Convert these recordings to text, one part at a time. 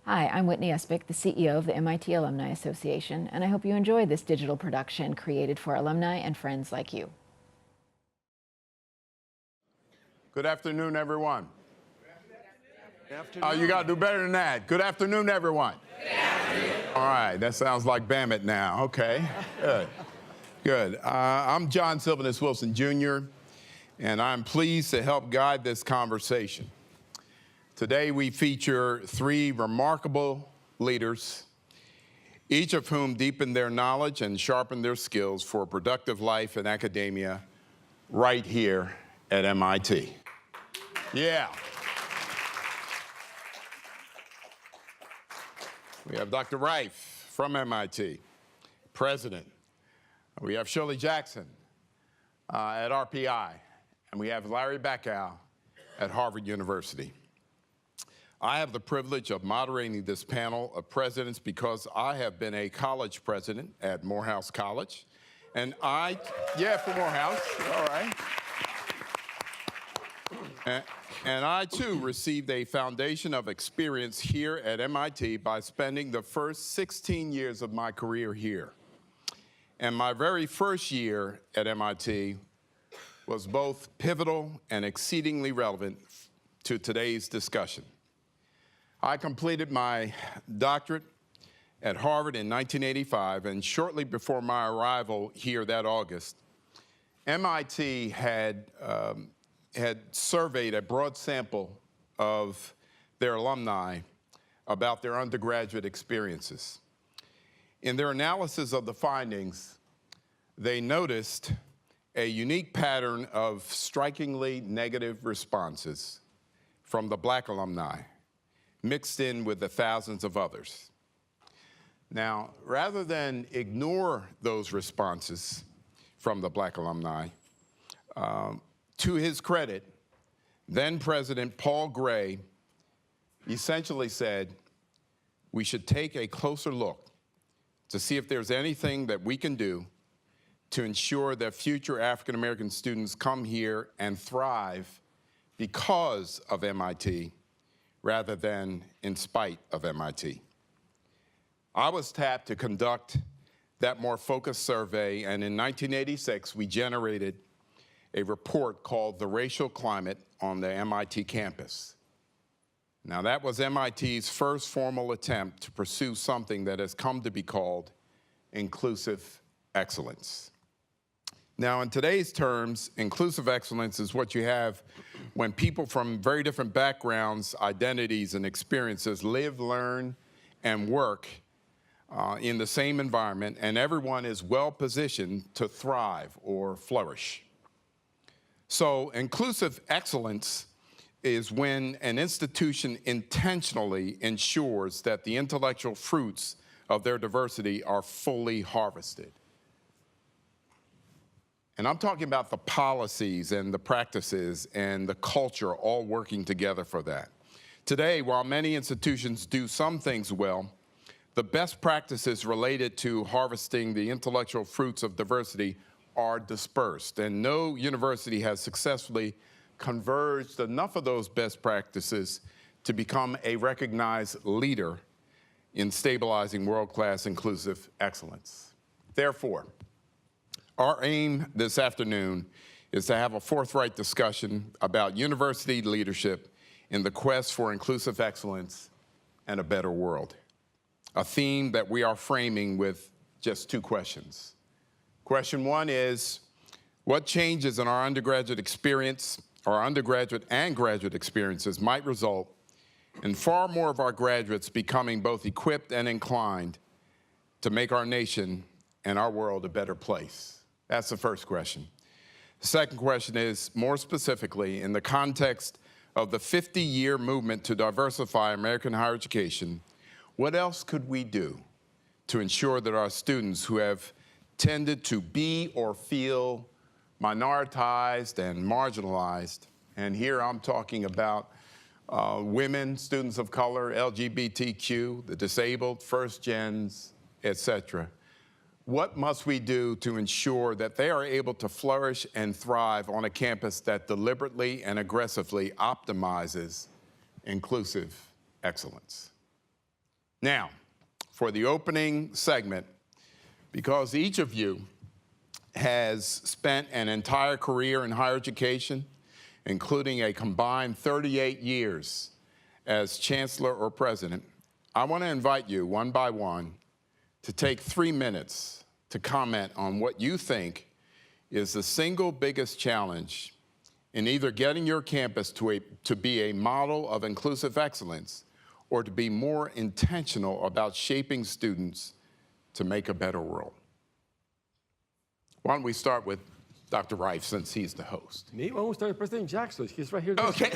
Hi, I'm Whitney Espick, the CEO of the MIT Alumni Association, and I hope you enjoy this digital production created for alumni and friends like you. Good afternoon, everyone. Good afternoon. You got to do better than that. Good afternoon, everyone. Good afternoon. All right, that sounds like BAMIT now. Okay, good. Good. I'm John Sylvanus Wilson, Jr., and I'm pleased to help guide this conversation. Today, we feature three remarkable leaders, each of whom deepened their knowledge and sharpened their skills for a productive life in academia right here at MIT. Yeah. We have Dr. Reif from MIT, president. We have Shirley Jackson at RPI, and we have Larry Bacow at Harvard University. I have the privilege of moderating this panel of presidents because I have been a college president at Morehouse College. And for Morehouse, all right. And I, too, received a foundation of experience here at MIT by spending the first 16 years of my career here. And my very first year at MIT was both pivotal and exceedingly relevant to today's discussion. I completed my doctorate at Harvard in 1985, and shortly before my arrival here that August, MIT had surveyed a broad sample of their alumni about their undergraduate experiences. In their analysis of the findings, they noticed a unique pattern of strikingly negative responses from the Black alumni, mixed in with the thousands of others. Now, rather than ignore those responses from the Black alumni, to his credit, then President Paul Gray essentially said, we should take a closer look to see if there's anything that we can do to ensure that future African-American students come here and thrive because of MIT rather than in spite of MIT. I was tapped to conduct that more focused survey, and in 1986, we generated a report called The Racial Climate on the MIT Campus. Now, that was MIT's first formal attempt to pursue something that has come to be called inclusive excellence. Now, in today's terms, inclusive excellence is what you have when people from very different backgrounds, identities, and experiences live, learn, and work in the same environment, and everyone is well-positioned to thrive or flourish. So, inclusive excellence is when an institution intentionally ensures that the intellectual fruits of their diversity are fully harvested. And I'm talking about the policies and the practices and the culture all working together for that. Today, while many institutions do some things well, the best practices related to harvesting the intellectual fruits of diversity are dispersed, and no university has successfully converged enough of those best practices to become a recognized leader in stabilizing world-class inclusive excellence. Therefore, our aim this afternoon is to have a forthright discussion about university leadership in the quest for inclusive excellence and a better world, a theme that we are framing with just two questions. Question one is, what changes in our undergraduate experience, our undergraduate and graduate experiences might result in far more of our graduates becoming both equipped and inclined to make our nation and our world a better place? That's the first question. The second question is, more specifically, in the context of the 50-year movement to diversify American higher education, what else could we do to ensure that our students who have tended to be or feel minoritized and marginalized, and here I'm talking about women, students of color, LGBTQ, the disabled, first gens, et cetera. What must we do to ensure that they are able to flourish and thrive on a campus that deliberately and aggressively optimizes inclusive excellence? Now, for the opening segment, because each of you has spent an entire career in higher education, including a combined 38 years as chancellor or president, I want to invite you one by one to take 3 minutes to comment on what you think is the single biggest challenge in either getting your campus to be a model of inclusive excellence or to be more intentional about shaping students to make a better world. Why don't we start with Dr. Reif, since he's the host. Me? Why don't we start with President Jackson? He's right here. Okay.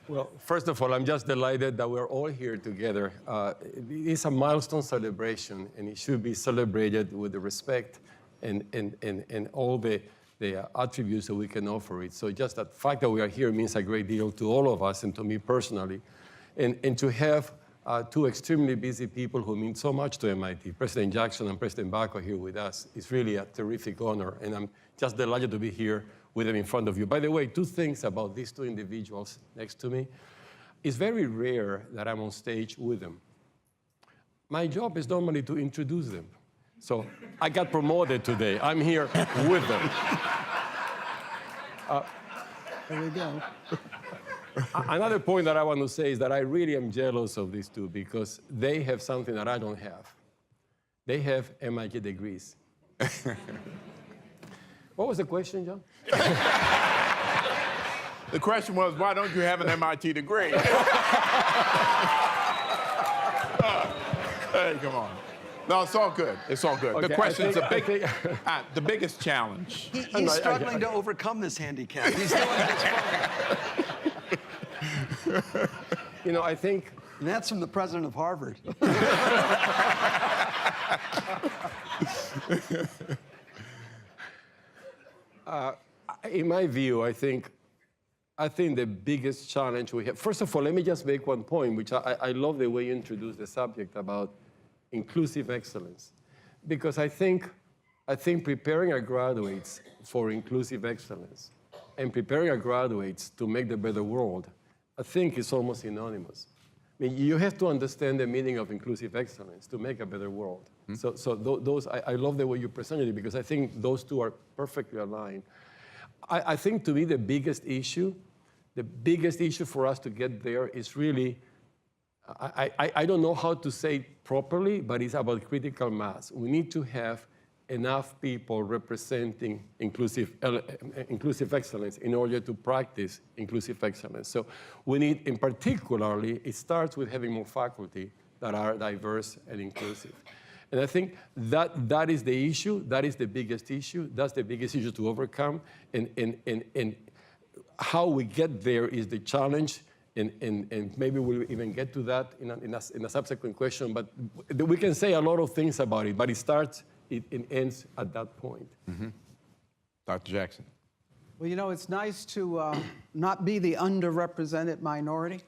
Well, first of all, I'm just delighted that we're all here together. It's a milestone celebration, and it should be celebrated with the respect and all the attributes that we can offer it. So just that fact that we are here means a great deal to all of us and to me personally. And to have two extremely busy people who mean so much to MIT, President Jackson and President Baco here with us, is really a terrific honor. And I'm just delighted to be here with them in front of you. By the way, 2 things about these 2 individuals next to me. It's very rare that I'm on stage with them. My job is normally to introduce them. So I got promoted today. I'm here with them. There we go. Another point that I want to say is that I really am jealous of these 2 because they have something that I don't have. They have MIT degrees. What was the question, John? The question was, why don't you have an MIT degree? Hey, come on. No, it's all good. It's all good. Okay, the question's the biggest challenge. He's struggling to overcome this handicap. He's doing his part. You know, I think... And that's from the president of Harvard. In my view, I think the biggest challenge we have... First of all, let me just make one point, which I love the way you introduced the subject about inclusive excellence. Because I think preparing our graduates for inclusive excellence and preparing our graduates to make the better world, I think is almost synonymous. I mean, you have to understand the meaning of inclusive excellence to make a better world. Mm-hmm. So those, I love the way you presented it because I think those 2 are perfectly aligned. I think to me the biggest issue for us to get there is really, I don't know how to say it properly, but it's about critical mass. We need to have enough people representing inclusive excellence in order to practice inclusive excellence. So we need, in particularly, it starts with having more faculty that are diverse and inclusive. And I think that is the issue. That is the biggest issue. That's the biggest issue to overcome. And how we get there is the challenge. And maybe we'll even get to that in a subsequent question. But we can say a lot of things about it. But it starts, it ends at that point. Mm-hmm. Dr. Jackson. Well, you know, it's nice to not be the underrepresented minority.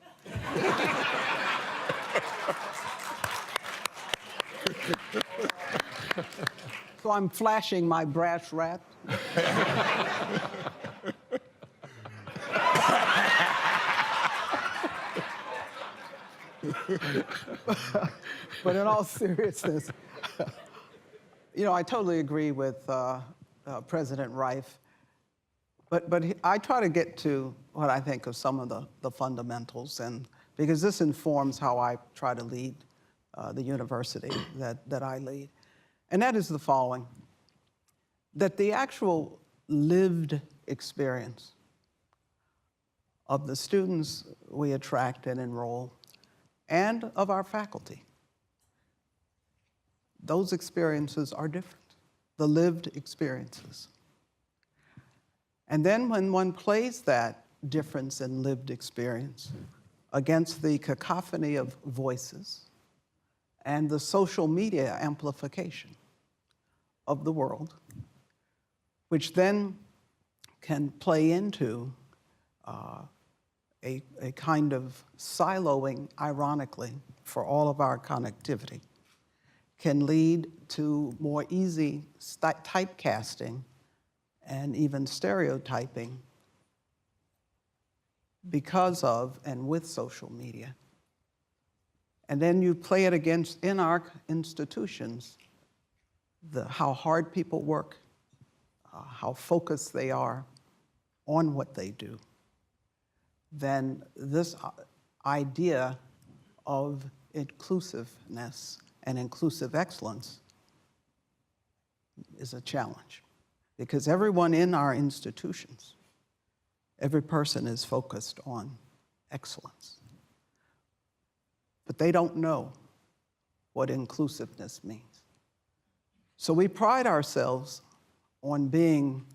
So I'm flashing my brass rat. But in all seriousness, you know, I totally agree with President Reif. But I try to get to what I think of some of the fundamentals, and because this informs how I try to lead the university that I lead. And that is the following, that the actual lived experience of the students we attract and enroll and of our faculty, those experiences are different, the lived experiences. And then when one plays that difference in lived experience against the cacophony of voices and the social media amplification of the world, which then can play into a kind of siloing, ironically, for all of our connectivity, can lead to more easy typecasting and even stereotyping because of and with social media. And then you play it against, in our institutions, how hard people work, how focused they are on what they do. Then this idea of inclusiveness and inclusive excellence is a challenge, because everyone in our institutions, every person is focused on excellence. But they don't know what inclusiveness means. So we pride ourselves on being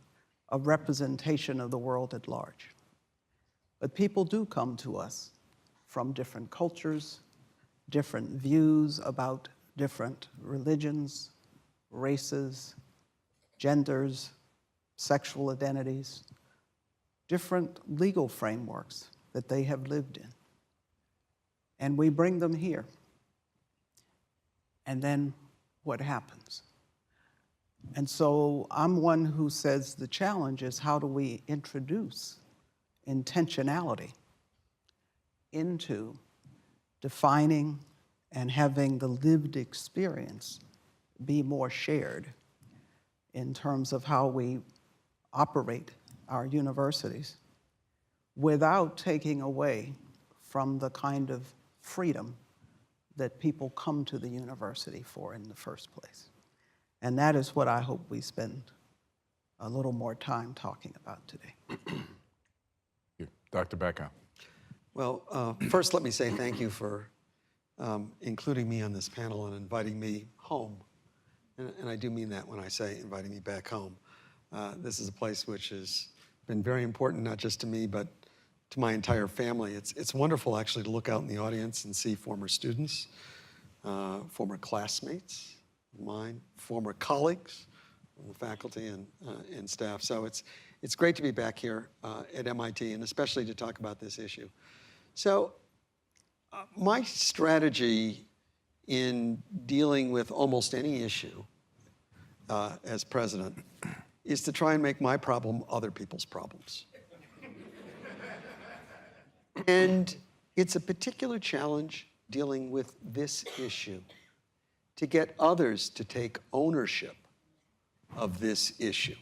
a representation of the world at large. But people do come to us from different cultures, different views about different religions, races, genders, sexual identities, different legal frameworks that they have lived in. And we bring them here. And then what happens? And so I'm one who says the challenge is, how do we introduce intentionality into defining and having the lived experience be more shared in terms of how we operate our universities, without taking away from the kind of freedom that people come to the university for in the first place. And that is what I hope we spend a little more time talking about today. Dr. Becker. Well, first let me say thank you for including me on this panel and inviting me home. And I do mean that when I say inviting me back home. This is a place which has been very important, not just to me, but to my entire family. It's wonderful, actually, to look out in the audience and see former students, former classmates of mine, former colleagues from the faculty and staff. So it's great to be back here at MIT, and especially to talk about this issue. So my strategy in dealing with almost any issue as president is to try and make my problem other people's problems. And it's a particular challenge dealing with this issue, to get others to take ownership of this issue,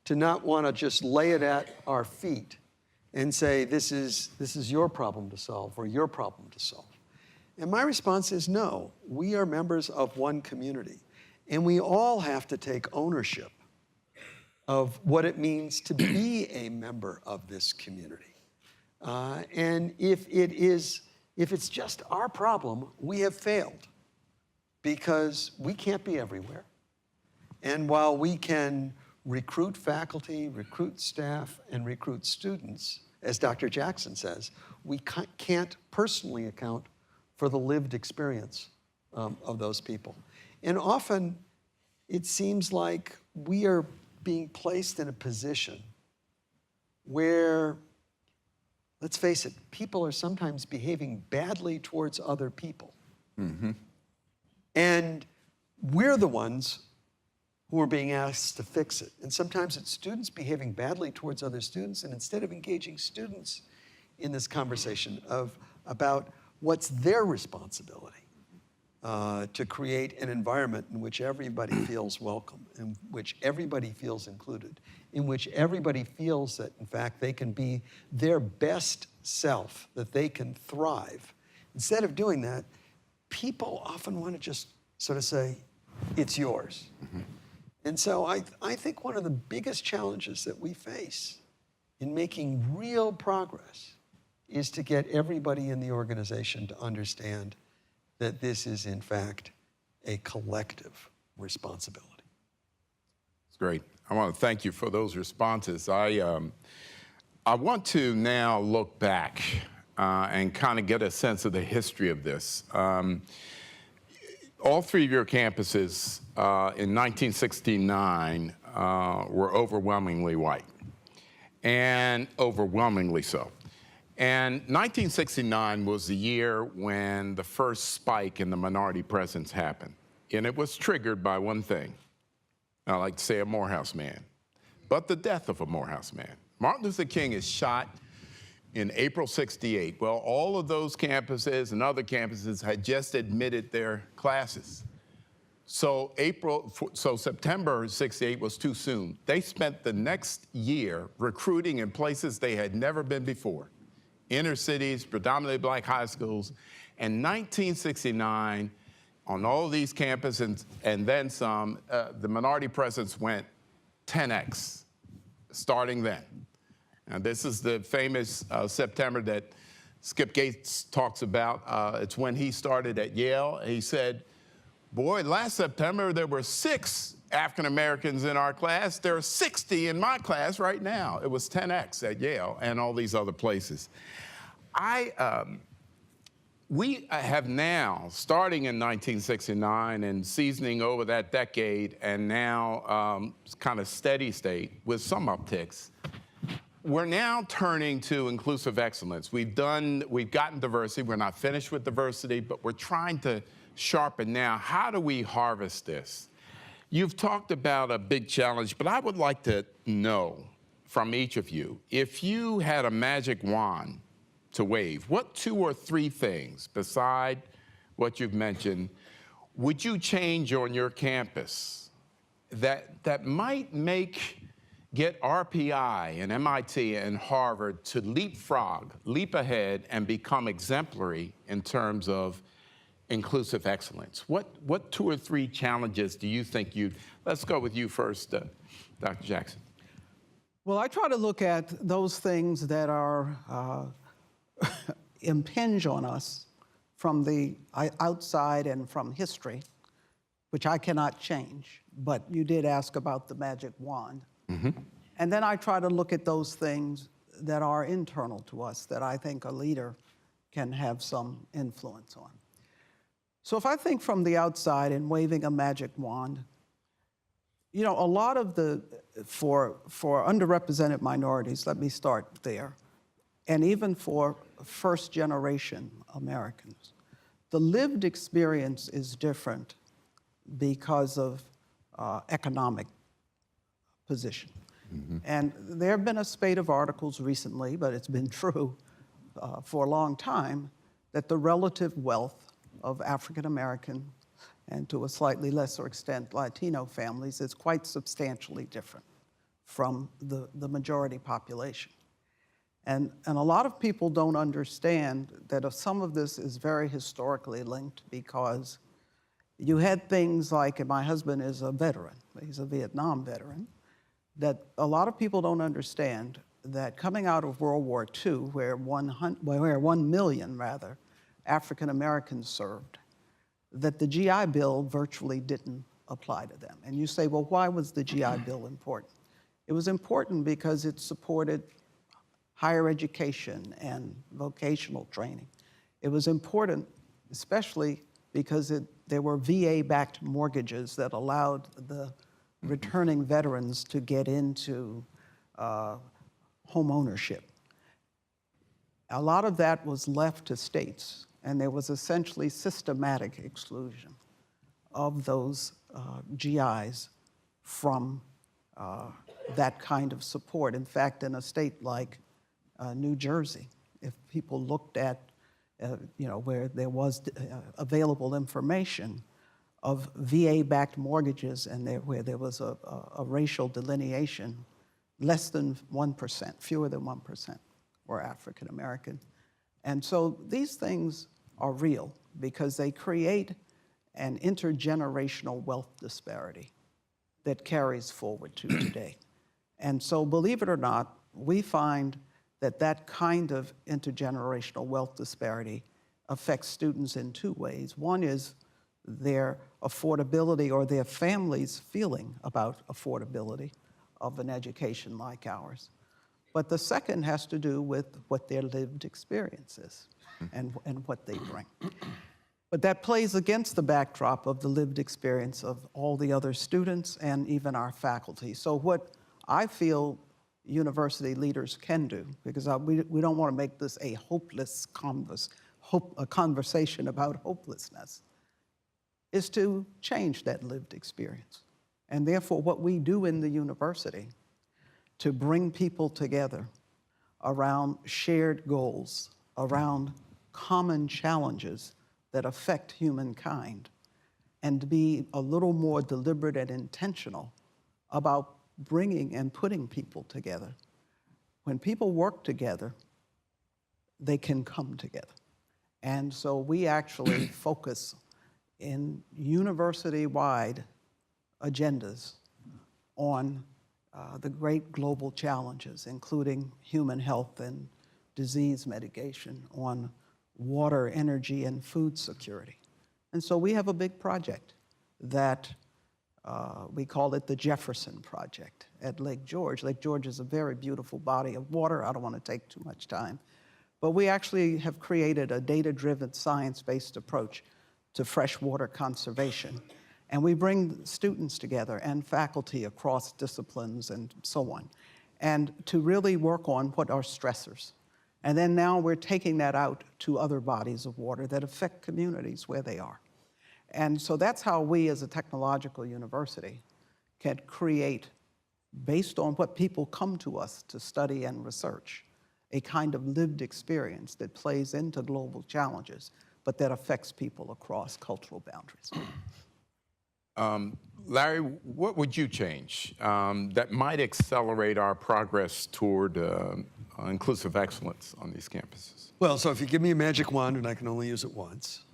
to not want to just lay it at our feet and say, this is your problem to solve or your problem to solve. And my response is no, we are members of one community, and we all have to take ownership of what it means to be a member of this community. And if it's just our problem, we have failed, because we can't be everywhere. And while we can recruit faculty, recruit staff, and recruit students, as Dr. Jackson says, we can't personally account for the lived experience of those people. And often it seems like we are being placed in a position where, let's face it, people are sometimes behaving badly towards other people. Mm-hmm. And we're the ones who are being asked to fix it. And sometimes it's students behaving badly towards other students, and instead of engaging students in this conversation about what's their responsibility to create an environment in which everybody feels welcome, in which everybody feels included, in which everybody feels that, in fact, they can be their best self, that they can thrive. Instead of doing that, people often want to just sort of say, it's yours. Mm-hmm. And so I think one of the biggest challenges that we face in making real progress is to get everybody in the organization to understand that this is, in fact, a collective responsibility. It's great. I want to thank you for those responses. I want to now look back and kind of get a sense of the history of this. All three of your campuses in 1969 were overwhelmingly white, and overwhelmingly so. And 1969 was the year when the first spike in the minority presence happened. And it was triggered by one thing. I like to say a Morehouse man, but the death of a Morehouse man. Martin Luther King is shot in April '68. Well, all of those campuses and other campuses had just admitted their classes. So September '68 was too soon. They spent the next year recruiting in places they had never been before, inner cities, predominantly black high schools. And 1969, on all of these campuses and then some, the minority presence went 10x, starting then. And this is the famous September that Skip Gates talks about. It's when he started at Yale. He said, boy, last September there were 6 African Americans in our class. There are 60 in my class right now. It was 10x at Yale and all these other places. We have now, starting in 1969 and seasoning over that decade, and now kind of steady state with some upticks, we're now turning to inclusive excellence. We've gotten diversity. We're not finished with diversity, but we're trying to sharpen now. How do we harvest this? You've talked about a big challenge, but I would like to know from each of you, if you had a magic wand to wave, what 2 or 3 things, beside what you've mentioned, would you change on your campus that might get RPI and MIT and Harvard to leap ahead and become exemplary in terms of inclusive excellence? What 2 or 3 challenges do you think let's go with you first, Dr. Jackson. Well, I try to look at those things that are impinge on us from the outside and from history, which I cannot change, but you did ask about the magic wand. Mm-hmm. And then I try to look at those things that are internal to us that I think a leader can have some influence on. So if I think from the outside and waving a magic wand, you know, a lot of for underrepresented minorities, let me start there, and even for first-generation Americans, the lived experience is different because of economic position. Mm-hmm. And there have been a spate of articles recently, but it's been true for a long time, that the relative wealth of African American and to a slightly lesser extent Latino families is quite substantially different from the majority population. And a lot of people don't understand that some of this is very historically linked, because you had things like, and my husband is a veteran, he's a Vietnam veteran, that a lot of people don't understand that coming out of World War II, where 1 million African Americans served, that the GI Bill virtually didn't apply to them. And you say, well, why was the GI Bill important? It was important because it supported higher education and vocational training. It was important, especially because there were VA-backed mortgages that allowed the returning veterans to get into home ownership. A lot of that was left to states, and there was essentially systematic exclusion of those GIs from that kind of support. In fact, in a state like New Jersey, if people looked at where there was available information of VA-backed mortgages and where there was a racial delineation, less than 1%, fewer than 1% were African American. And so these things are real because they create an intergenerational wealth disparity that carries forward to today. And so, believe it or not, we find that kind of intergenerational wealth disparity affects students in 2 ways. One is their affordability, or their families' feeling about affordability of an education like ours. But the second has to do with what their lived experience is and what they bring. But that plays against the backdrop of the lived experience of all the other students and even our faculty. So what I feel university leaders can do, because we don't want to make this a hopeless a conversation about hopelessness, is to change that lived experience. And therefore, what we do in the university to bring people together around shared goals, around common challenges that affect humankind, and to be a little more deliberate and intentional about bringing and putting people together. When people work together, they can come together. And so we actually focus in university-wide agendas on the great global challenges, including human health and disease mitigation, on water, energy, and food security. And so we have a big project that we call it the Jefferson Project at Lake George. Lake George is a very beautiful body of water. I don't want to take too much time. But we actually have created a data-driven, science-based approach to freshwater conservation. And we bring students together and faculty across disciplines and so on, and to really work on what are stressors. And then now we're taking that out to other bodies of water that affect communities where they are. And so that's how we as a technological university can create, based on what people come to us to study and research, a kind of lived experience that plays into global challenges, but that affects people across cultural boundaries. Larry, what would you change that might accelerate our progress toward inclusive excellence on these campuses? Well, so if you give me a magic wand, and I can only use it once,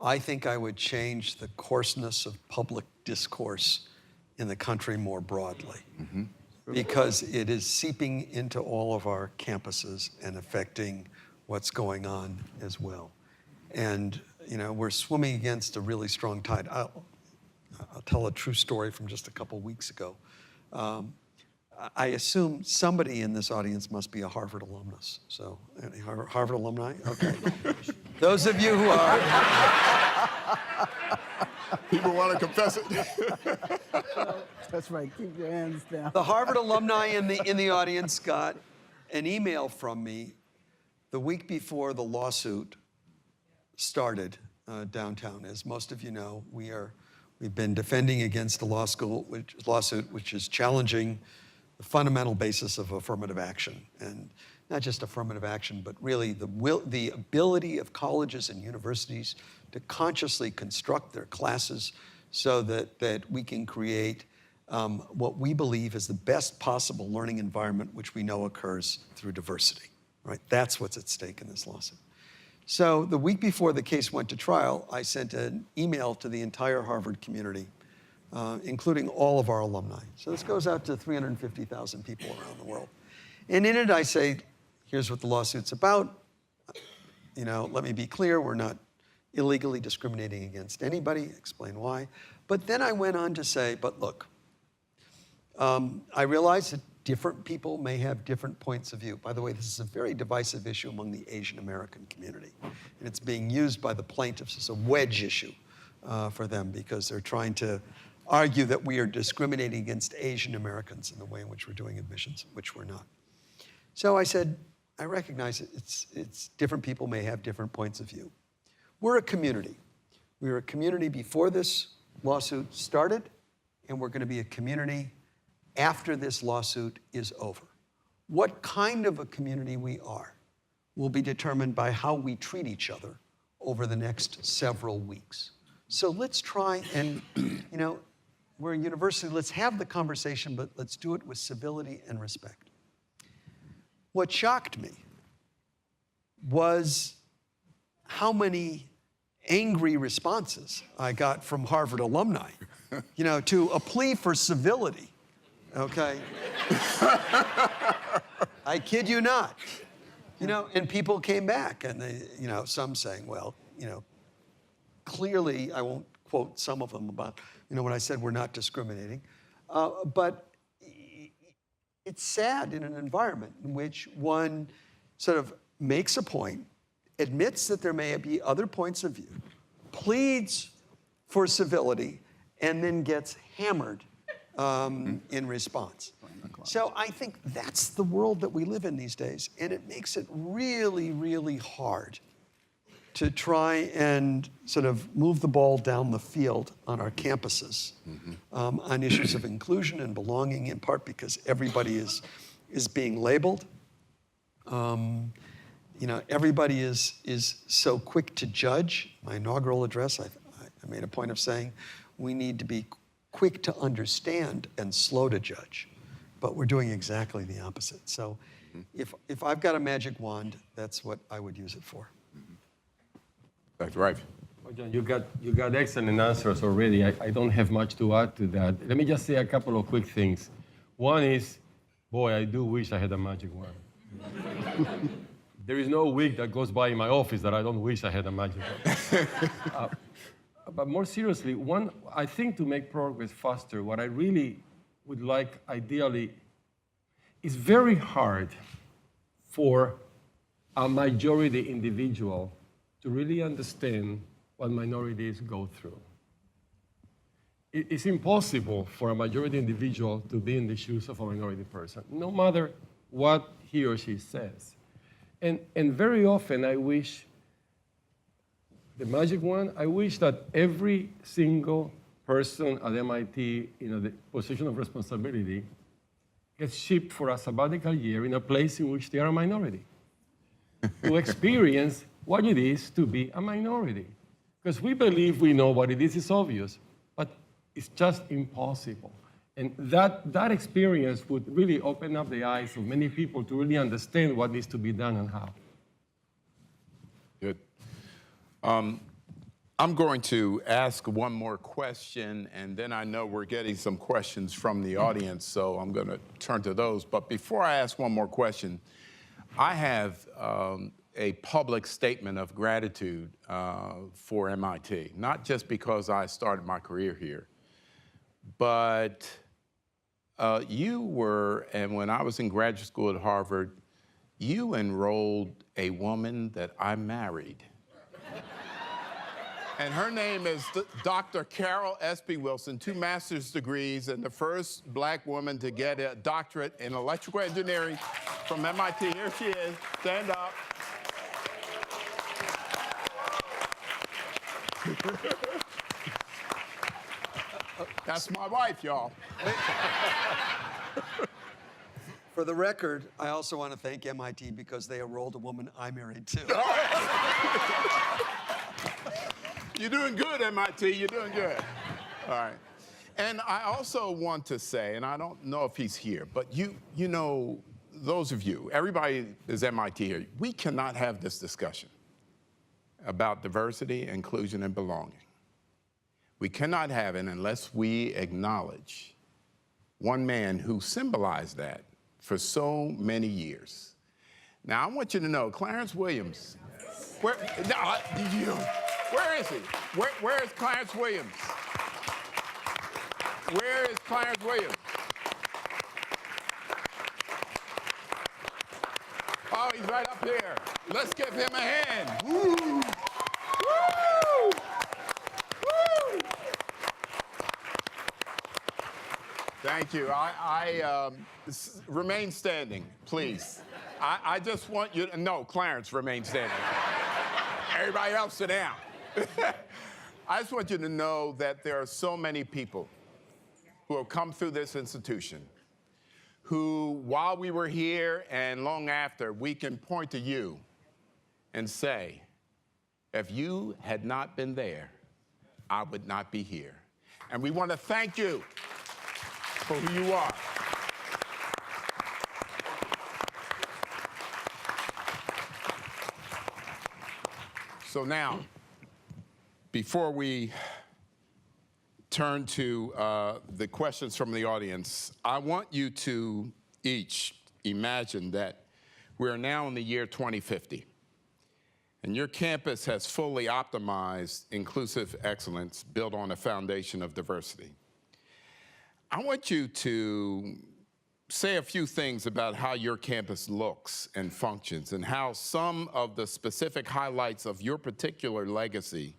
I think I would change the coarseness of public discourse in the country more broadly, because it is seeping into all of our campuses and affecting what's going on as well. And you know, we're swimming against a really strong tide. I'll tell a true story from just a couple weeks ago. I assume somebody in this audience must be a Harvard alumnus. So, any Harvard alumni? Okay. Those of you who are. People want to confess it. That's right, keep your hands down. The Harvard alumni in the audience got an email from me the week before the lawsuit started downtown. As most of you know, we've been defending against a lawsuit which is challenging the fundamental basis of affirmative action, and not just affirmative action, but really the ability of colleges and universities to consciously construct their classes so that we can create what we believe is the best possible learning environment, which we know occurs through diversity. Right? That's what's at stake in this lawsuit. So the week before the case went to trial, I sent an email to the entire Harvard community, including all of our alumni. So this goes out to 350,000 people around the world. And in it, I say, here's what the lawsuit's about. You know, let me be clear, we're not illegally discriminating against anybody, explain why. But then I went on to say, but look, I realize that different people may have different points of view. By the way, this is a very divisive issue among the Asian American community. And it's being used by the plaintiffs as a wedge issue for them, because they're trying to argue that we are discriminating against Asian Americans in the way in which we're doing admissions, which we're not. So I said, I recognize it's different people may have different points of view. We're a community. We were a community before this lawsuit started, and we're going to be a community after this lawsuit is over. What kind of a community we are will be determined by how we treat each other over the next several weeks. So let's try and, you know, we're a university, let's have the conversation, but let's do it with civility and respect. What shocked me was how many angry responses I got from Harvard alumni, you know, to a plea for civility. Okay? I kid you not. You know, and people came back, and they, you know, some saying, well, you know, clearly, I won't quote some of them about, you know, when I said we're not discriminating, but it's sad in an environment in which one sort of makes a point, admits that there may be other points of view, pleads for civility, and then gets hammered in response. So I think that's the world that we live in these days, and it makes it really, really hard to try and sort of move the ball down the field on our campuses on issues of inclusion and belonging, in part because everybody is is being labeled. Everybody is so quick to judge. My inaugural address, I made a point of saying we need to be quick to understand and slow to judge. But we're doing exactly the opposite. So if I've got a magic wand, that's what I would use it for. Dr. Reif. Well, John, you got excellent answers already. I don't have much to add to that. Let me just say a couple of quick things. One is, boy, I do wish I had a magic wand. There is no week that goes by in my office that I don't wish I had a magic wand. But more seriously, I think to make progress faster, what I really would like ideally is very hard for a majority individual to really understand what minorities go through. It's impossible for a majority individual to be in the shoes of a minority person, no matter what he or she says. And very often I wish, the magic one, I wish that every single person at MIT in the position of responsibility gets shipped for a sabbatical year in a place in which they are a minority to experience what it is to be a minority. Because we believe we know what it is obvious, but it's just impossible. And that experience would really open up the eyes of many people to really understand what needs to be done and how. Good. I'm going to ask one more question, and then I know we're getting some questions from the audience, so I'm going to turn to those. But before I ask one more question, I have a public statement of gratitude for MIT, not just because I started my career here, but you were, and when I was in graduate school at Harvard, you enrolled a woman that I married. And her name is Dr. Carol Espy Wilson, 2 master's degrees, and the first black woman to get a doctorate in electrical engineering from MIT. Here she is. Stand up. That's my wife, y'all. For the record, I also want to thank MIT because they enrolled a woman I married too. You're doing good, MIT. You're doing good. All right. And I also want to say, and I don't know if he's here, but you know, those of you, everybody is MIT here, we cannot have this discussion about diversity, inclusion, and belonging. We cannot have it unless we acknowledge one man who symbolized that for so many years. Now, I want you to know, Clarence Williams, where is he? Where is Clarence Williams? Where is Clarence Williams? Oh, he's right up here. Let's give him a hand. Woo! Woo! Woo! Thank you. Remain standing, please. I just want you to, no, Clarence, remain standing. Everybody else sit down. I just want you to know that there are so many people who have come through this institution who, while we were here and long after, we can point to you and say, if you had not been there, I would not be here. And we want to thank you for who you are. So now, before we turn to the questions from the audience, I want you to each imagine that we're now in the year 2050, and your campus has fully optimized inclusive excellence built on a foundation of diversity. I want you to say a few things about how your campus looks and functions and how some of the specific highlights of your particular legacy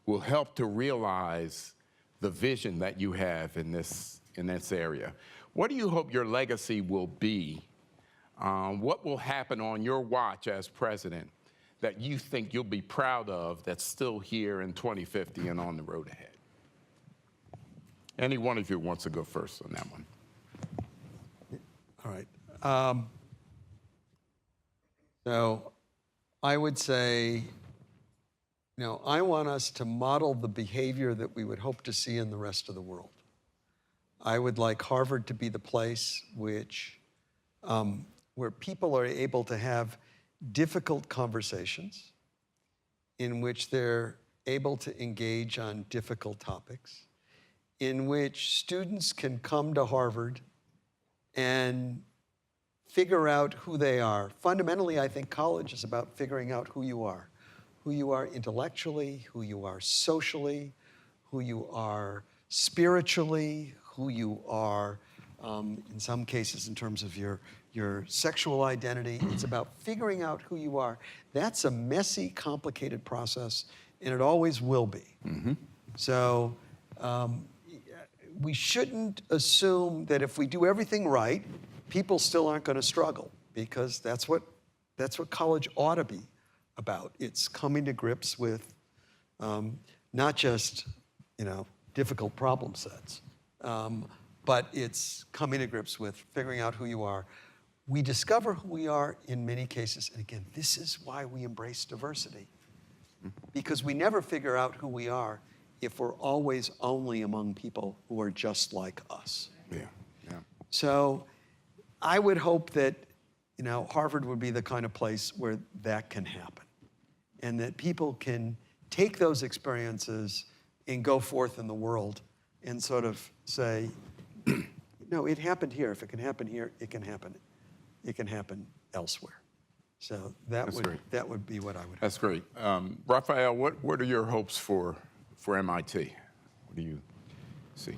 will help to realize the vision that you have in this area. What do you hope your legacy will be? What will happen on your watch as president that you think you'll be proud of that's still here in 2050 and on the road ahead? Any one of you wants to go first on that one? All right. So I would say, I want us to model the behavior that we would hope to see in the rest of the world. I would like Harvard to be the place where people are able to have difficult conversations, in which they're able to engage on difficult topics, in which students can come to Harvard and figure out who they are. Fundamentally, I think college is about figuring out who you are intellectually, who you are socially, who you are spiritually, who you are, in some cases, in terms of your sexual identity. It's about figuring out who you are. That's a messy, complicated process, and it always will be. So we shouldn't assume that if we do everything right, people still aren't going to struggle, because that's what college ought to be about. It's coming to grips with not just difficult problem sets, but it's coming to grips with figuring out who you are. We discover who we are in many cases, and again, this is why we embrace diversity, because we never figure out who we are if we're always only among people who are just like us. Yeah. So I would hope that Harvard would be the kind of place where that can happen, and that people can take those experiences and go forth in the world and sort of say, no, it happened here. If it can happen here, it can happen elsewhere. So that would be what I would. That's great. Rafael, what are your hopes for MIT? What do you see?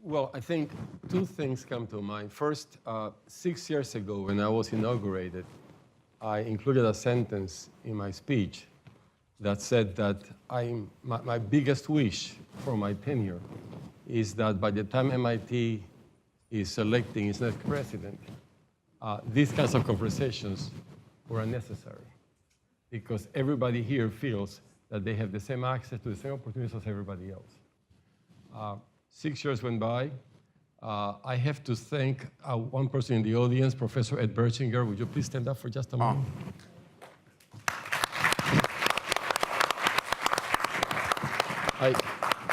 Well, I think two things come to mind. First, 6 years ago when I was inaugurated, I included a sentence in my speech that said that my biggest wish for my tenure is that by the time MIT is selecting its next president, these kinds of conversations were unnecessary, because everybody here feels that they have the same access to the same opportunities as everybody else. 6 years went by. I have to thank one person in the audience, Professor Ed Bertschinger. Would you please stand up for just a moment?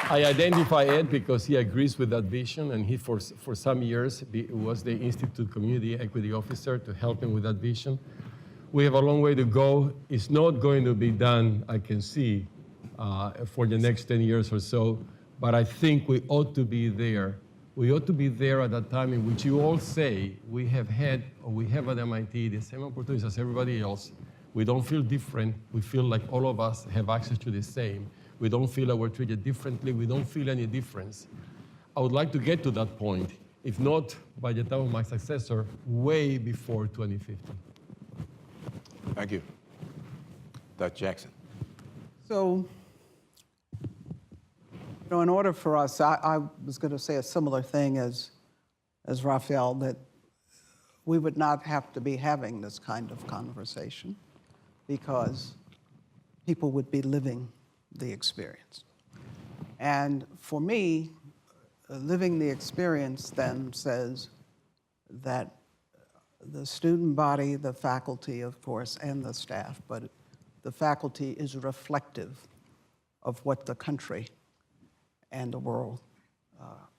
I identify Ed because he agrees with that vision, and he, for some years, was the Institute Community Equity Officer to help him with that vision. We have a long way to go. It's not going to be done, I can see, for the next 10 years or so, but I think we ought to be there. We ought to be there at a time in which you all say we have had, or we have at MIT, the same opportunities as everybody else. We don't feel different. We feel like all of us have access to the same. We don't feel that we're treated differently. We don't feel any difference. I would like to get to that point, if not by the time of my successor, way before 2050. Thank you. Dr. Jackson. So, in order for us, I was going to say a similar thing as Rafael, that we would not have to be having this kind of conversation because people would be living the experience. And for me, living the experience then says that the student body, the faculty, of course, and the staff, but the faculty is reflective of what the country and the world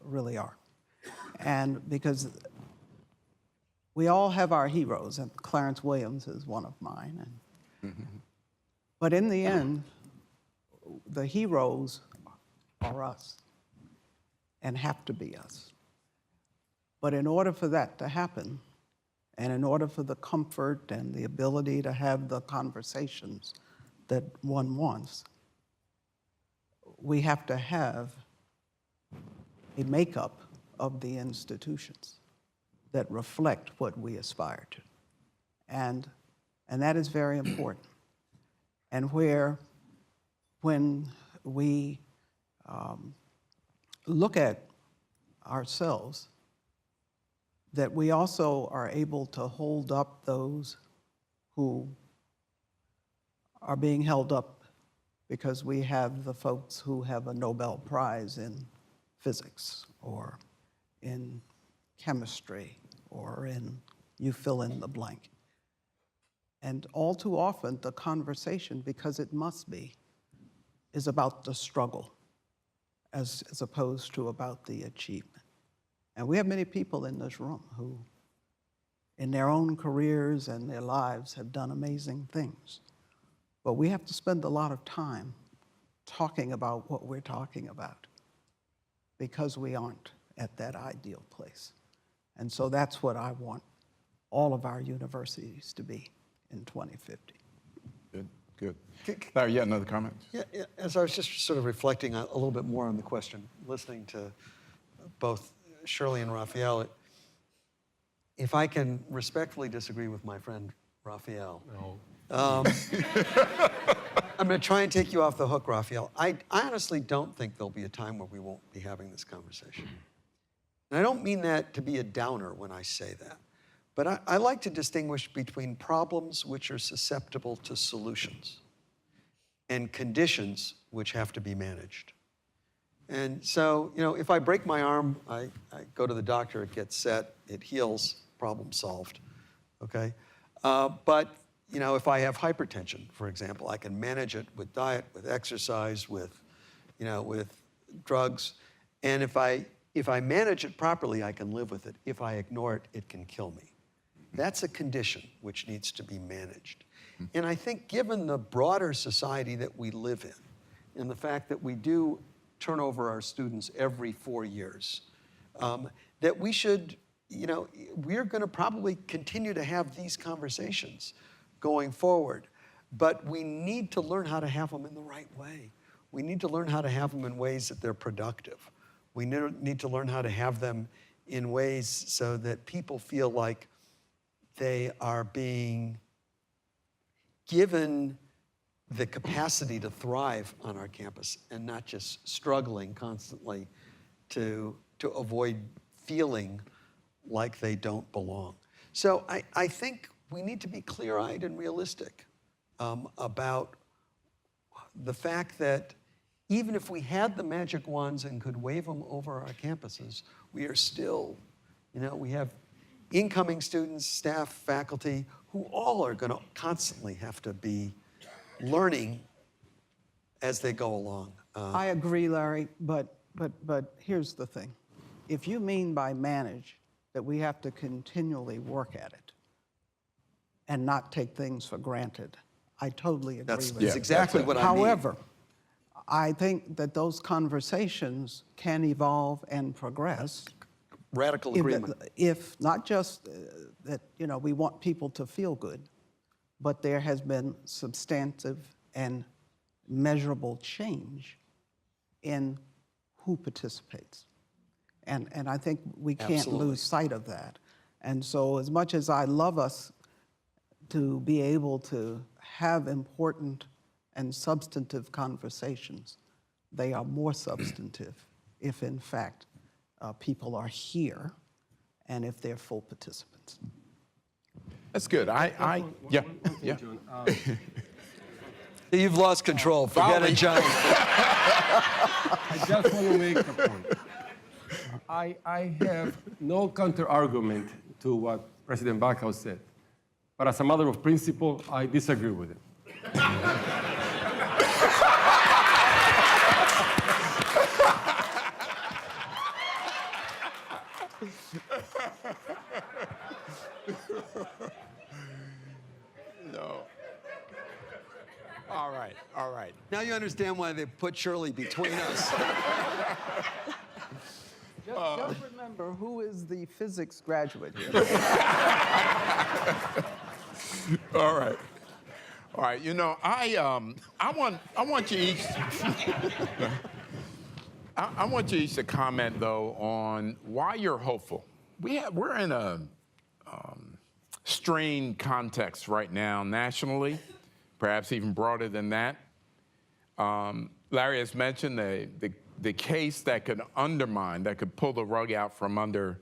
really are. And because we all have our heroes, and Clarence Williams is one of mine. But in the end, the heroes are us and have to be us. But in order for that to happen, and in order for the comfort and the ability to have the conversations that one wants, we have to have a makeup of the institutions that reflect what we aspire to. And that is very important. And when we look at ourselves, that we also are able to hold up those who are being held up because we have the folks who have a Nobel Prize in physics or in chemistry or in you fill in the blank. And all too often, the conversation, because it must be, is about the struggle as opposed to about the achievement. And we have many people in this room who, in their own careers and their lives, have done amazing things. But we have to spend a lot of time talking about what we're talking about because we aren't at that ideal place. And so that's what I want all of our universities to be in 2050. Good, good. Larry, yeah, another comment? Yeah, as I was just sort of reflecting a little bit more on the question, listening to both Shirley and Rafael, if I can respectfully disagree with my friend Rafael. No. I'm going to try and take you off the hook, Rafael. I honestly don't think there'll be a time where we won't be having this conversation. And I don't mean that to be a downer when I say that. But I like to distinguish between problems which are susceptible to solutions and conditions which have to be managed. And so, you know, if I break my arm, I go to the doctor, it gets set, it heals, problem solved, okay? But, you know, if I have hypertension, for example, I can manage it with diet, with exercise, with, you know, with drugs. And if I manage it properly, I can live with it. If I ignore it, it can kill me. That's a condition which needs to be managed. And I think given the broader society that we live in, and the fact that we do turn over our students every 4 years, that we should, you know, we're going to probably continue to have these conversations going forward. But we need to learn how to have them in the right way. We need to learn how to have them in ways that they're productive. We need to learn how to have them in ways so that people feel like they are being given the capacity to thrive on our campus and not just struggling constantly to avoid feeling like they don't belong. So I think we need to be clear-eyed and realistic about the fact that even if we had the magic wands and could wave them over our campuses, we are still, you know, we have incoming students, staff, faculty, who all are going to constantly have to be learning as they go along. I agree, Larry, but here's the thing. If you mean by manage that we have to continually work at it and not take things for granted, I totally agree with you. That's exactly what I mean. However, I think that those conversations can evolve and progress. Radical agreement. If not just that, you know, we want people to feel good, but there has been substantive and measurable change in who participates. And I think we can't lose sight of that. And so as much as I love us to be able to have important and substantive conversations, they are more substantive if in fact people are here and if they're full participants. That's good. Yeah. John. You've lost control. Forget it, John. I just want to make a point. I have no counter-argument to what President Backhouse said. But as a matter of principle, I disagree with him. No. All right, all right. Now you understand why they put Shirley between us. Just remember, who is the physics graduate here? All right. All right. You know, I want you each. I want you each to comment though on why you're hopeful. We're in a strained context right now nationally, perhaps even broader than that. Larry has mentioned the case that could undermine, that could pull the rug out from under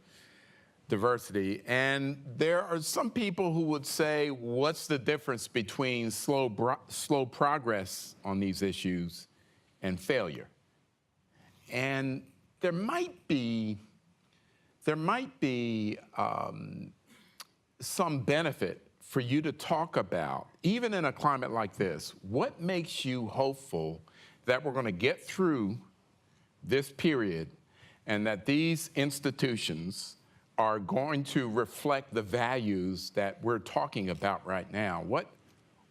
diversity. And there are some people who would say, what's the difference between slow progress on these issues and failure? And there might be some benefit for you to talk about, even in a climate like this, what makes you hopeful that we're going to get through this period and that these institutions are going to reflect the values that we're talking about right now?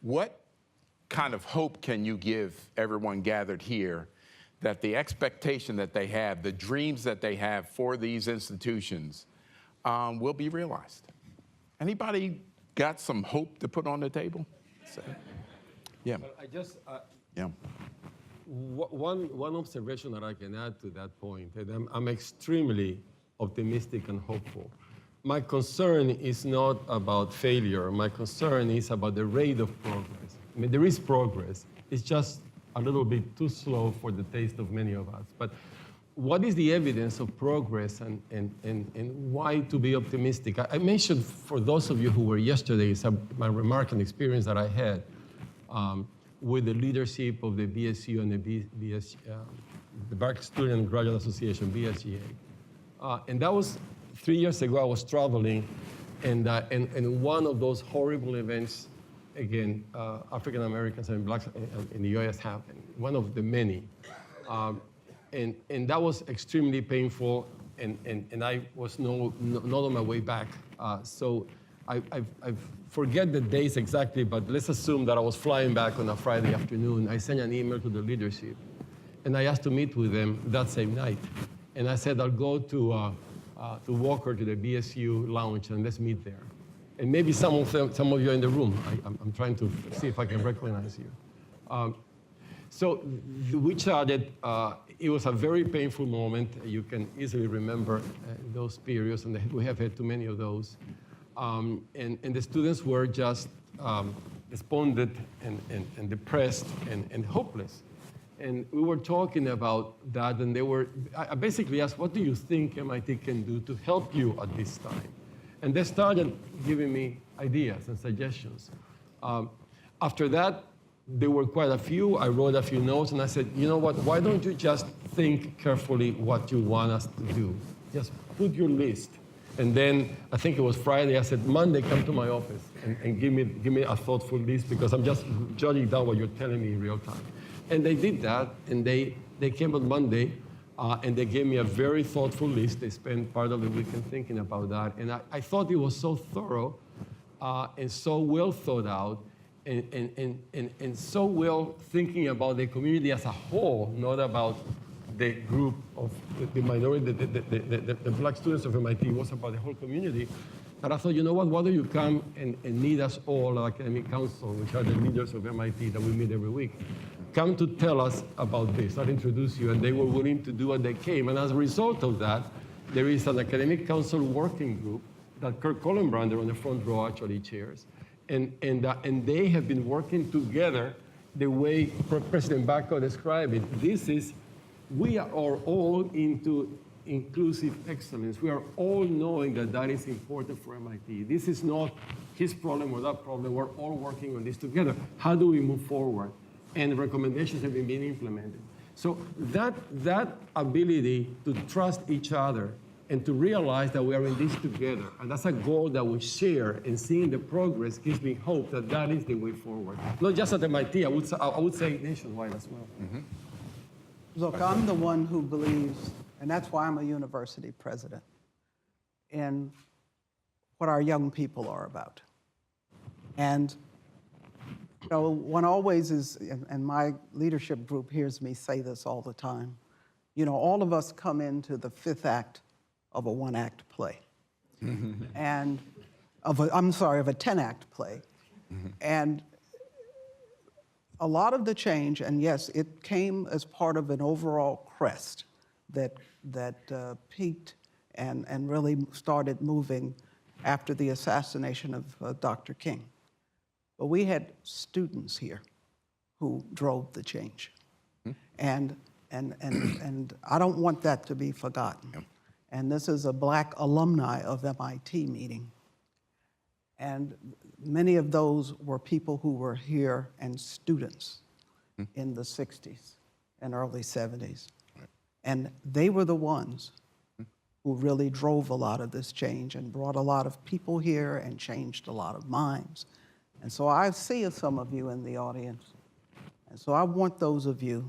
What kind of hope can you give everyone gathered here that the expectation that they have, the dreams that they have for these institutions will be realized? Anybody got some hope to put on the table? Yeah. I just, Yeah. one observation that I can add to that point, and I'm extremely optimistic and hopeful. My concern is not about failure. My concern is about the rate of progress. I mean, there is progress. It's just a little bit too slow for the taste of many of us. But what is the evidence of progress and why to be optimistic? I mentioned for those of you who were yesterday, my remark and experience that I had with the leadership of the BSU and the Black Student and Graduate Association, BSGA. And that was 3 years ago. I was traveling, and one of those horrible events, again, African Americans and Blacks in the U.S. happened, one of the many. And that was extremely painful, and I was not on my way back. So I forget the days exactly, but let's assume that I was flying back on a Friday afternoon. I sent an email to the leadership, and I asked to meet with them that same night. And I said, I'll go to Walker, to the BSU lounge, and let's meet there. And maybe some of you are in the room. I'm trying to see if I can recognize you. So we chatted. It was a very painful moment. You can easily remember those periods, and we have had too many of those. And the students were just despondent and depressed and hopeless. And we were talking about that, and I basically asked, what do you think MIT can do to help you at this time? And they started giving me ideas and suggestions. After that, there were quite a few. I wrote a few notes, and I said, you know what, why don't you just think carefully what you want us to do? Just put your list. And then, I think it was Friday, I said, Monday, come to my office and give me a thoughtful list, because I'm just jotting down what you're telling me in real time. And they did that, and they came on Monday, and they gave me a very thoughtful list. They spent part of the weekend thinking about that. And I thought it was so thorough and so well thought out, and so well thinking about the community as a whole, not about the group of the minority, the Black students of MIT. It was about the whole community. And I thought, you know what, why don't you come and meet us all, our academic council, which are the leaders of MIT that we meet every week. Come to tell us about this. I'll introduce you. And they were willing to do, and they came. And as a result of that, there is an academic council working group that Kirk Collenbrander on the front row actually chairs. And they have been working together the way President Bacco described it. We are all into inclusive excellence. We are all knowing that that is important for MIT. This is not his problem or that problem. We're all working on this together. How do we move forward? And recommendations have been being implemented. So that ability to trust each other and to realize that we are in this together, and that's a goal that we share, and seeing the progress gives me hope that that is the way forward. Not just at MIT, I would say nationwide as well. Mm-hmm. Look, I'm the one who believes, and that's why I'm a university president, in what our young people are about. And you know, one always is, and my leadership group hears me say this all the time, you know, all of us come into the fifth act of a one-act play. And of a 10-act play. And a lot of the change, and yes, it came as part of an overall crest that peaked and really started moving after the assassination of Dr. King. But we had students here who drove the change. And I don't want that to be forgotten. Yep. And this is a Black alumni of MIT meeting. And many of those were people who were here and students in the 60s and early 70s. Right. And they were the ones who really drove a lot of this change and brought a lot of people here and changed a lot of minds. And so I see some of you in the audience. And so I want those of you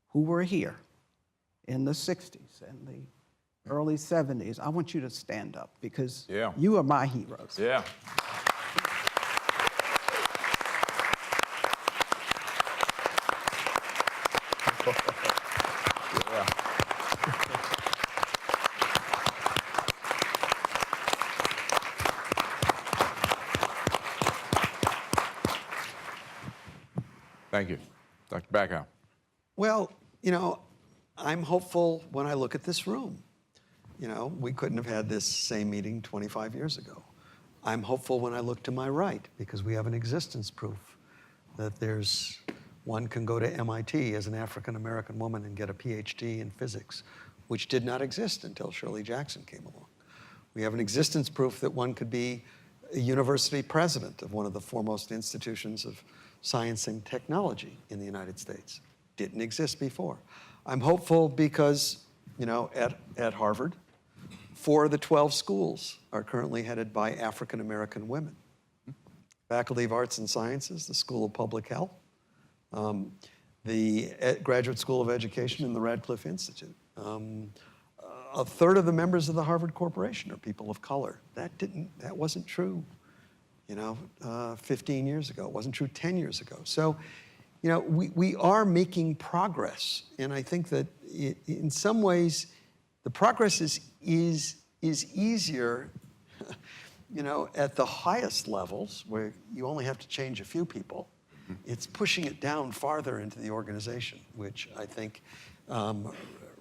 who were here in the 60s and the early 70s, I want you to stand up because you are my heroes. Yeah. Thank you. Dr. Bacow. Well, you know, I'm hopeful when I look at this room. You know, we couldn't have had this same meeting 25 years ago. I'm hopeful when I look to my right because we have an existence proof that one can go to MIT as an African-American woman and get a PhD in physics, which did not exist until Shirley Jackson came along. We have an existence proof that one could be a university president of one of the foremost institutions of science and technology in the United States. Didn't exist before. I'm hopeful because, you know, at Harvard, 4 of the 12 schools are currently headed by African-American women. Faculty of Arts and Sciences, the School of Public Health, the Graduate School of Education and the Radcliffe Institute. A third of the members of the Harvard Corporation are people of color. That wasn't true, you know, 15 years ago. It wasn't true 10 years ago. So, you know, we are making progress. And I think that in some ways, the progress is easier, you know, at the highest levels where you only have to change a few people. It's pushing it down farther into the organization, which I think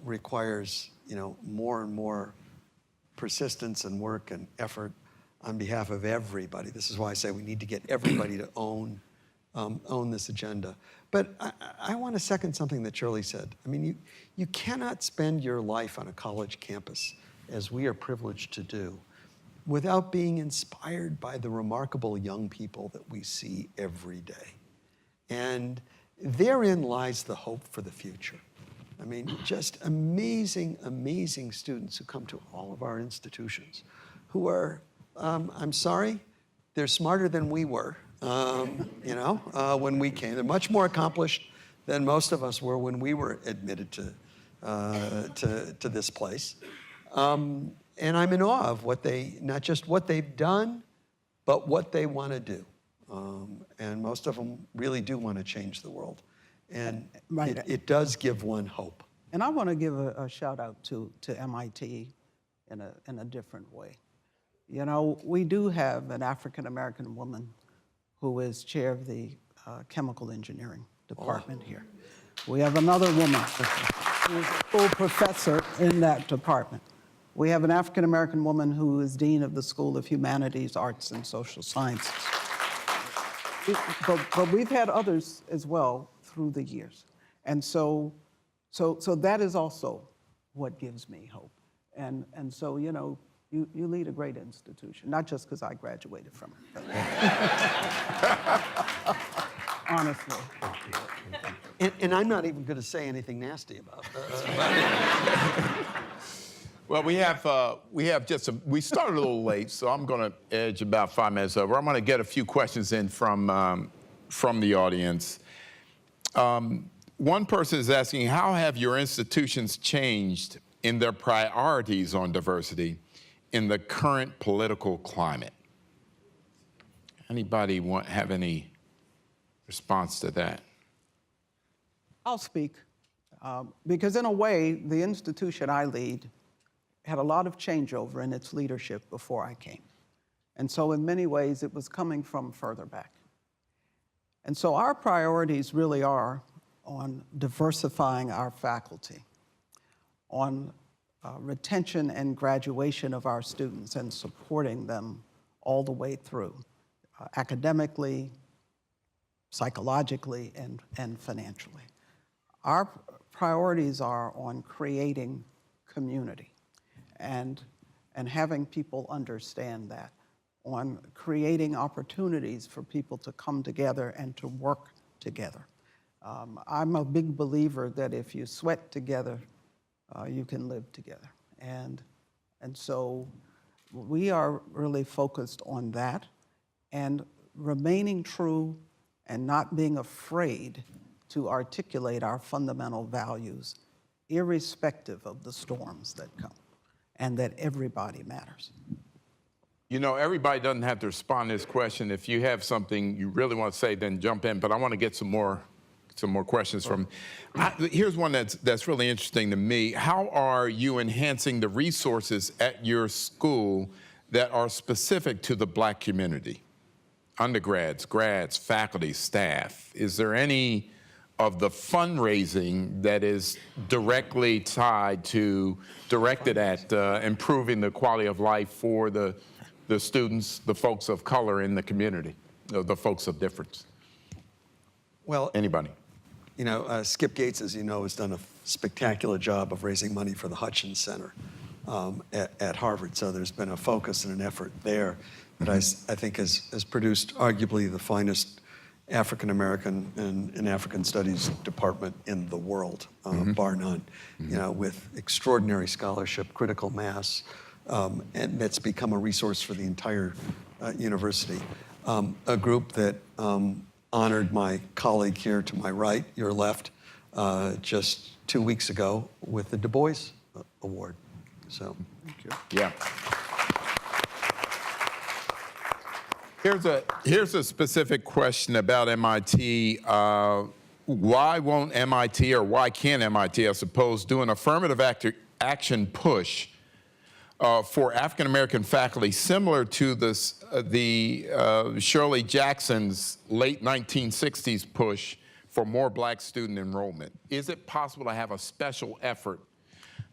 requires, you know, more and more persistence and work and effort on behalf of everybody. This is why I say we need to get everybody to own this agenda. But I want to second something that Shirley said. I mean, you cannot spend your life on a college campus, as we are privileged to do, without being inspired by the remarkable young people that we see every day. And therein lies the hope for the future. I mean, just amazing, amazing students who come to all of our institutions who are, I'm sorry, they're smarter than we were, you know, when we came. They're much more accomplished than most of us were when we were admitted to this place. And I'm in awe of not just what they've done, but what they want to do. And most of them really do want to change the world. And it does give one hope. And I want to give a shout out to MIT in a different way. You know, we do have an African-American woman who is chair of the chemical engineering department here. We have another woman who is a full professor in that department. We have an African-American woman who is dean of the School of Humanities, Arts, and Social Sciences. But we've had others as well through the years. And so that is also what gives me hope. And so, you know, you lead a great institution, not just because I graduated from it. Honestly. And I'm not even going to say anything nasty about that. Well, we started a little late, so I'm going to edge about 5 minutes over. I'm going to get a few questions in from the audience. One person is asking, how have your institutions changed in their priorities on diversity in the current political climate? Anybody have any response to that? I'll speak, because in a way, the institution I lead had a lot of changeover in its leadership before I came. And so in many ways, it was coming from further back. And so our priorities really are on diversifying our faculty, on retention and graduation of our students and supporting them all the way through, academically, psychologically, and financially. Our priorities are on creating community and having people understand that, on creating opportunities for people to come together and to work together. I'm a big believer that if you sweat together, you can live together. And And so we are really focused on that and remaining true and not being afraid to articulate our fundamental values, irrespective of the storms that come, and that everybody matters. You know, everybody doesn't have to respond to this question. If you have something you really want to say, then jump in. But I want to get some more questions from. Here's one that's really interesting to me. How are you enhancing the resources at your school that are specific to the Black community? Undergrads, grads, faculty, staff. Is there any of the fundraising that is directly directed at improving the quality of life for the students, the folks of color in the community, the folks of difference? Well, anybody? You know, Skip Gates, as you know, has done a spectacular job of raising money for the Hutchins Center at Harvard. So there's been a focus and an effort there that I think has produced arguably the finest African American and African Studies department in the world, bar none. You know, with extraordinary scholarship, critical mass, and that's become a resource for the entire university. A group that honored my colleague here to my right, your left, just 2 weeks ago with the Du Bois Award. So, thank you. Yeah. Here's a specific question about MIT. Why won't MIT, or why can't MIT, I suppose, do an affirmative action push for African American faculty similar to the Shirley Jackson's late 1960s push for more Black student enrollment? Is it possible to have a special effort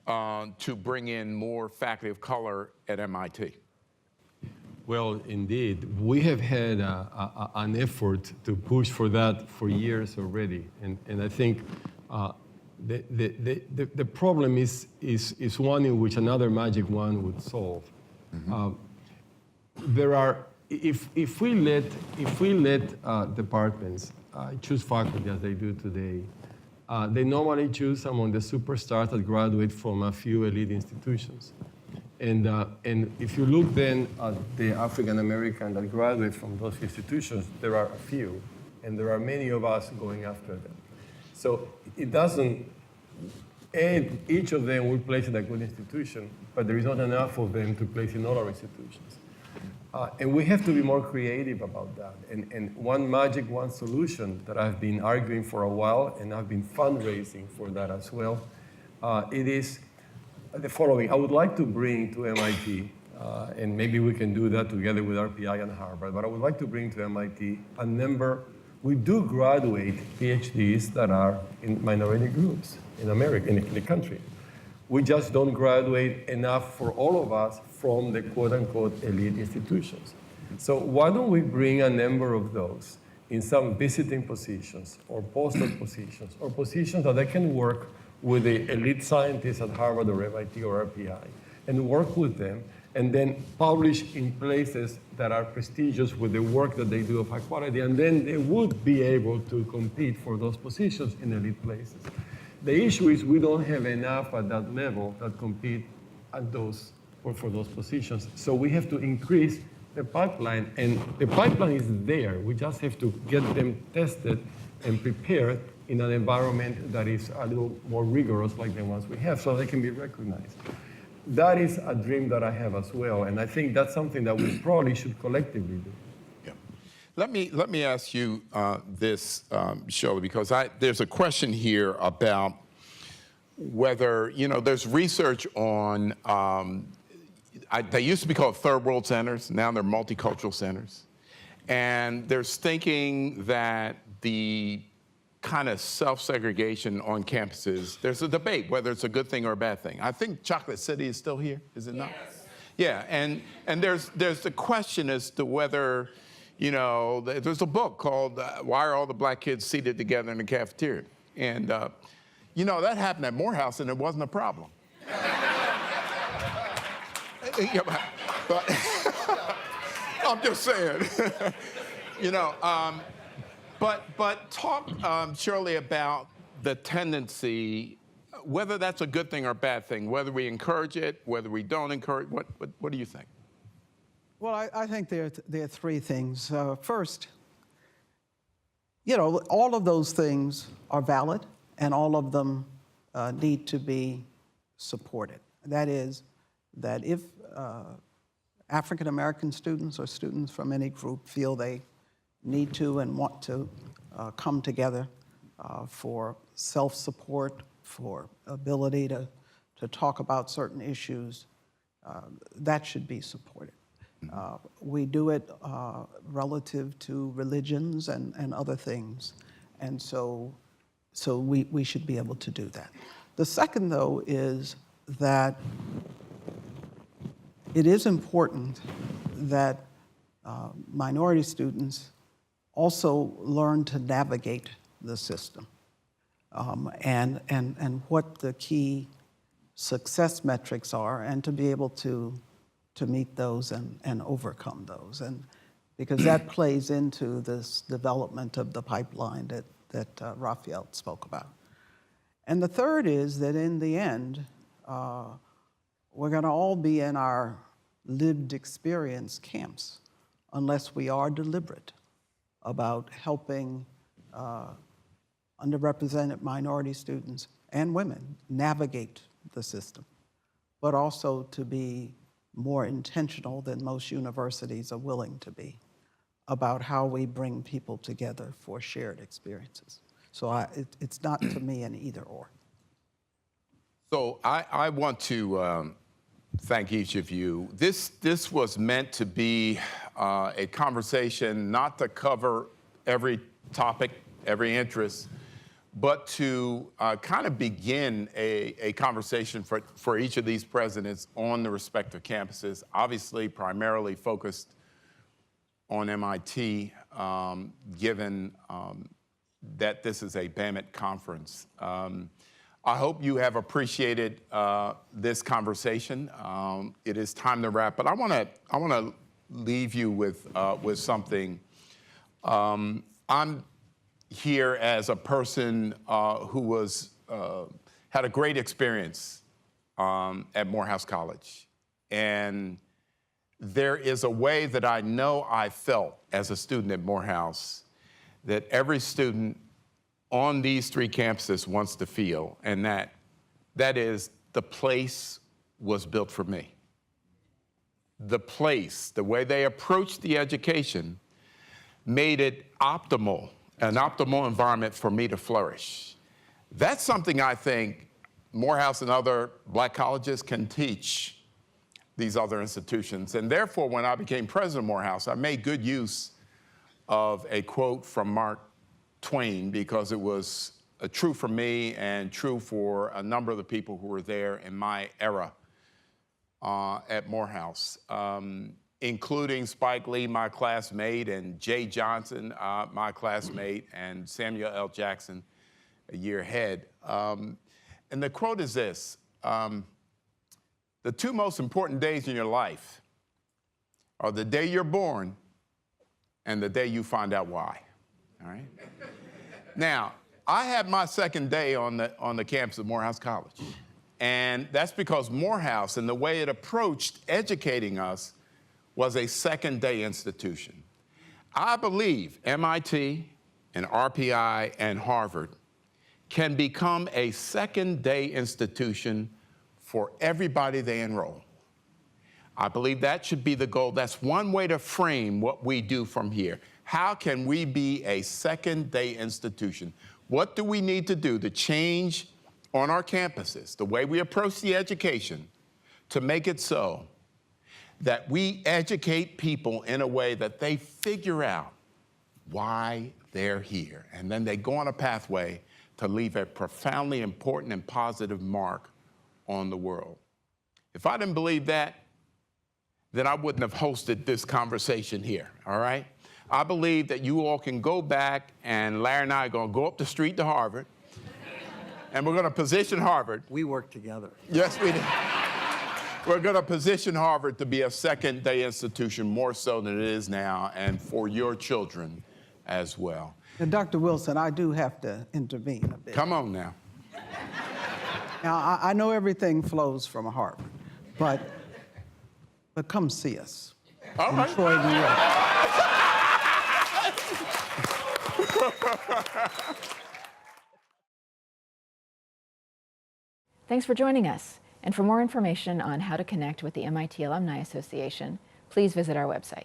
to bring in more faculty of color at MIT? Well, indeed, we have had an effort to push for that for years already, and I think the problem is one in which another magic wand would solve. There are, if we let departments choose faculty as they do today, they normally choose among the superstars that graduate from a few elite institutions. And if you look then at the African American that graduate from those institutions, there are a few, and there are many of us going after them. So it doesn't, and each of them will place in a good institution, but there is not enough of them to place in all our institutions. And we have to be more creative about that. And one magic wand solution that I've been arguing for a while, and I've been fundraising for that as well, it is the following. I would like to bring to MIT, and maybe we can do that together with RPI and Harvard, but I would like to bring to MIT a number. We do graduate PhDs that are in minority groups in America, in the country. We just don't graduate enough for all of us from the quote-unquote elite institutions. So why don't we bring a number of those in some visiting positions or postdoc positions or positions that they can work with the elite scientists at Harvard or MIT or RPI and work with them and then publish in places that are prestigious with the work that they do of high quality, and then they would be able to compete for those positions in elite places. The issue is we don't have enough at that level that compete at those or for those positions. So we have to increase the pipeline, and the pipeline is there. We just have to get them tested and prepared in an environment that is a little more rigorous like the ones we have, so they can be recognized. That is a dream that I have as well, and I think that's something that we probably should collectively do. Yeah. Let me ask you this, Shirley, because there's a question here about whether, you know, there's research on, they used to be called third world centers, now they're multicultural centers. And there's thinking that the kind of self-segregation on campuses, there's a debate whether it's a good thing or a bad thing. I think Chocolate City is still here, is it not? Yes. Yeah, and there's the question as to whether, you know, there's a book called Why Are All the Black Kids Seated Together in the Cafeteria? And, you know, that happened at Morehouse and it wasn't a problem. Yeah, but I'm just saying, you know, but talk, Shirley, about the tendency whether that's a good thing or a bad thing, whether we encourage it, whether we don't encourage, what do you think? Well, I think there are three things. First, you know, all of those things are valid, and all of them need to be supported. That is, that if African American students or students from any group feel they need to and want to come together for self-support, for ability to talk about certain issues, that should be supported. We do it relative to religions and other things, and so we should be able to do that. The second, though, is that it is important that minority students also learn to navigate the system and what the key success metrics are, and to be able to meet those and overcome those. And because that plays into this development of the pipeline that Rafael spoke about. And the third is that in the end, we're going to all be in our lived experience camps unless we are deliberate about helping underrepresented minority students and women navigate the system, but also to be more intentional than most universities are willing to be about how we bring people together for shared experiences. So it's not, to me, an either or. So I want to thank each of you. This was meant to be a conversation not to cover every topic, every interest, but to kind of begin a conversation for each of these presidents on the respective campuses, obviously primarily focused on MIT, given that this is a BAMIT conference. I hope you have appreciated this conversation. It is time to wrap, but I want to leave you with something. I'm here as a person who had a great experience at Morehouse College, and there is a way that I know I felt as a student at Morehouse that every student on these three campuses wants to feel, and that is the place was built for me. The place, the way they approached the education, made it optimal, an optimal environment for me to flourish. That's something I think Morehouse and other black colleges can teach these other institutions. And therefore, when I became president of Morehouse, I made good use of a quote from Mark Twain, because it was true for me and true for a number of the people who were there in my era at Morehouse, including Spike Lee, my classmate, and Jay Johnson, my classmate, and Samuel L. Jackson, a year ahead. And the quote is this: the two most important days in your life are the day you're born and the day you find out why. All right? Now, I had my second day on the campus of Morehouse College. And that's because Morehouse, and the way it approached educating us, was a second-day institution. I believe MIT and RPI and Harvard can become a second-day institution for everybody they enroll. I believe that should be the goal. That's one way to frame what we do from here. How can we be a second-day institution? What do we need to do to change on our campuses, the way we approach the education, to make it so that we educate people in a way that they figure out why they're here, and then they go on a pathway to leave a profoundly important and positive mark on the world? If I didn't believe that, then I wouldn't have hosted this conversation here, all right? I believe that you all can go back, and Larry and I are going to go up the street to Harvard, and we're going to position Harvard. We work together. Yes, we do. We're going to position Harvard to be a second-day institution more so than it is now, and for your children as well. And Dr. Wilson, I do have to intervene a bit. Come on now. Now, I know everything flows from Harvard, but come see us All in right. Troy, New York. Thanks for joining us. And for more information on how to connect with the MIT Alumni Association, please visit our website.